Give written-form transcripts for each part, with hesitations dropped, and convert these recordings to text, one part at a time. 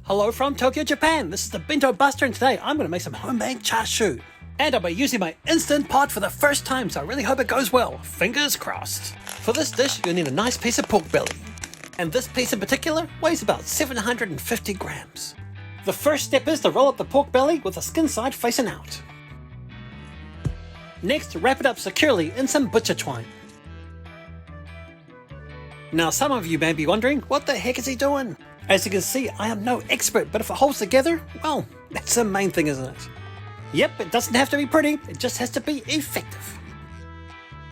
Hello from Tokyo, Japan. This is the Bento Buster, and today I'm going to make some homemade chashu. And I'll be using my Instant Pot for the first time, so I really hope it goes well. Fingers crossed. For this dish, you'll need a nice piece of pork belly. And this piece in particular weighs about 750 grams. The first step is to roll up the pork belly with the skin side facing out. Next, wrap it up securely in some butcher twine. Now some of you may be wondering, what the heck is he doing? As you can see, I am no expert, but if it holds together, well, that's the main thing, isn't it? Yep, it doesn't have to be pretty, it just has to be effective.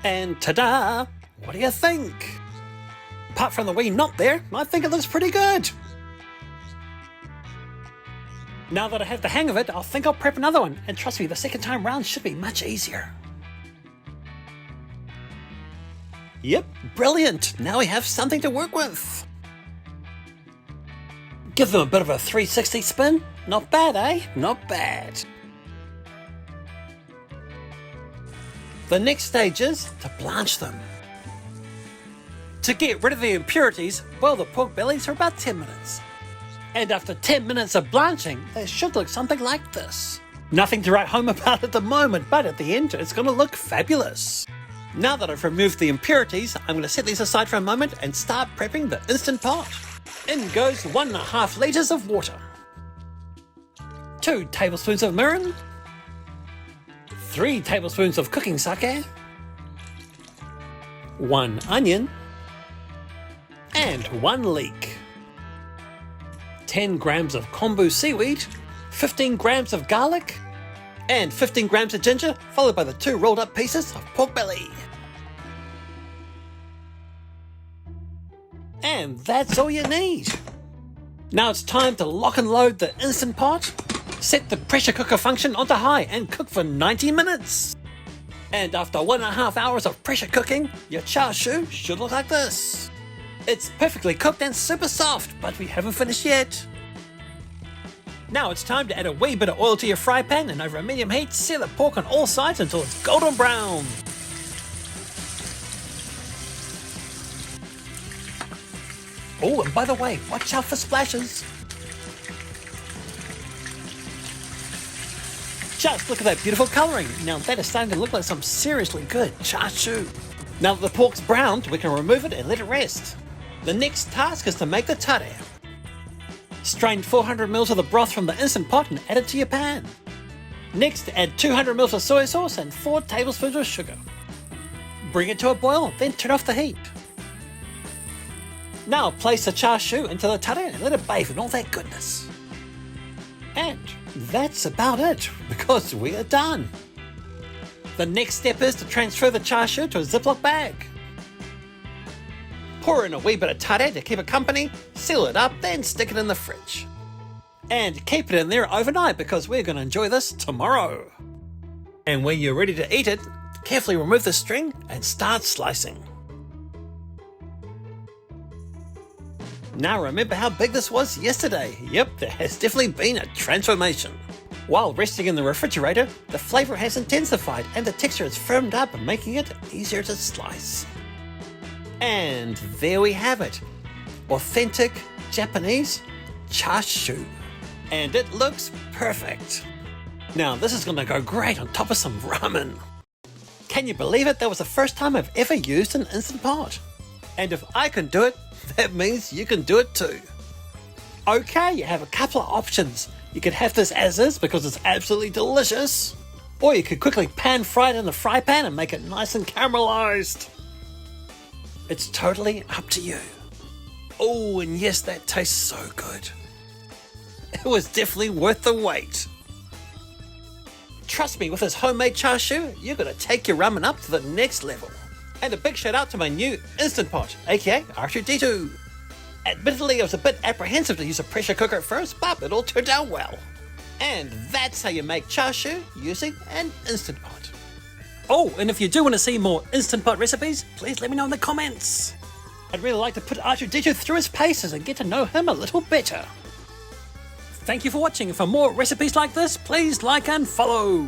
And ta-da! What do you think? Apart from the wee knot there, I think it looks pretty good. Now that I have the hang of it, I think I'll prep another one, and trust me, the second time round should be much easier. Yep, brilliant! Now we have something to work with. Give them a bit of a 360 spin. Not bad, eh? Not bad. The next stage is to blanch them. To get rid of the impurities, boil the pork bellies for about 10 minutes. And after 10 minutes of blanching, they should look something like this. Nothing to write home about at the moment, but at the end, it's going to look fabulous. Now that I've removed the impurities, I'm going to set these aside for a moment and start prepping the Instant Pot. In goes 1.5 litres of water, 2 tablespoons of mirin, 3 tablespoons of cooking sake, 1 onion, and 1 leek, 10 grams of kombu seaweed, 15 grams of garlic, and 15 grams of ginger, followed by the 2 rolled up pieces of pork belly. And that's all you need. Now it's time to lock and load the Instant Pot. Set the pressure cooker function onto high and cook for 90 minutes. And after 1.5 hours of pressure cooking, your chashu should look like this. It's perfectly cooked and super soft, but we haven't finished yet. Now it's time to add a wee bit of oil to your fry pan, and over a medium heat, sear the pork on all sides until it's golden brown. Oh, and by the way, watch out for splashes. Just look at that beautiful colouring. Now that is starting to look like some seriously good chashu. Now that the pork's browned, we can remove it and let it rest. The next task is to make the tare. Strain 400 ml of the broth from the Instant Pot and add it to your pan. Next, add 200 ml of soy sauce and 4 tablespoons of sugar. Bring it to a boil, then turn off the heat. Now place the chashu into the tare and let it bathe in all that goodness. And that's about it, because we are done. The next step is to transfer the chashu to a Ziploc bag. Pour in a wee bit of tare to keep it company, seal it up, then stick it in the fridge. And keep it in there overnight because we're going to enjoy this tomorrow. And when you're ready to eat it, carefully remove the string and start slicing. Now remember how big this was yesterday? Yep, there has definitely been a transformation. While resting in the refrigerator, the flavour has intensified and the texture has firmed up, making it easier to slice. And there we have it. Authentic Japanese chashu. And it looks perfect. Now this is going to go great on top of some ramen. Can you believe it? That was the first time I've ever used an Instant Pot. And if I can do it, that means you can do it too. Okay, you have a couple of options. You could have this as is because it's absolutely delicious. Or you could quickly pan fry it in the fry pan and make it nice and caramelized. It's totally up to you. Oh, and yes, that tastes so good. It was definitely worth the wait. Trust me, with this homemade chashu, you're going to take your ramen up to the next level. And a big shout out to my new Instant Pot, aka R2D2. Admittedly, I was a bit apprehensive to use a pressure cooker at first, but it all turned out well. And that's how you make chashu using an Instant Pot. Oh, and if you do want to see more Instant Pot recipes, please let me know in the comments. I'd really like to put R2D2 through his paces and get to know him a little better. Thank you for watching, and for more recipes like this, please like and follow.